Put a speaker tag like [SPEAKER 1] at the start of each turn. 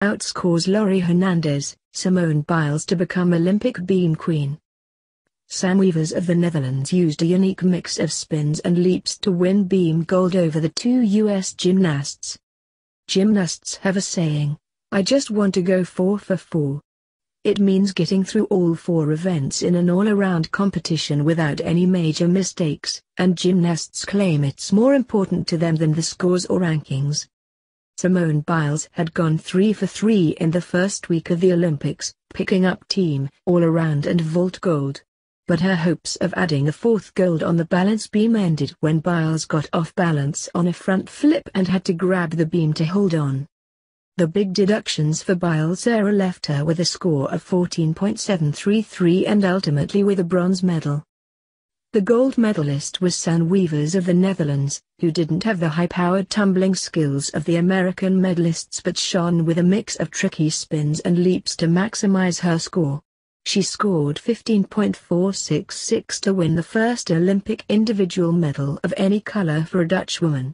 [SPEAKER 1] outscores Laurie Hernandez, Simone Biles to become Olympic beam queen. Sam Weavers of the Netherlands used a unique mix of spins and leaps to win beam gold over the two U.S. gymnasts. Gymnasts have a saying, "I just want to go 4 for 4. It means getting through all 4 events in an all-around competition without any major mistakes, and gymnasts claim it's more important to them than the scores or rankings. Simone Biles had gone 3 for 3 in the first week of the Olympics, picking up team, all-around and vault gold. But her hopes of adding a 4th gold on the balance beam ended when Biles got off balance on a front flip and had to grab the beam to hold on. The big deductions for Biles' error left her with a score of 14.733 and ultimately with a bronze medal. The gold medalist was Sam Weavers of the Netherlands, who didn't have the high-powered tumbling skills of the American medalists but shone with a mix of tricky spins and leaps to maximize her score. She scored 15.466 to win the first Olympic individual medal of any color for a Dutch woman.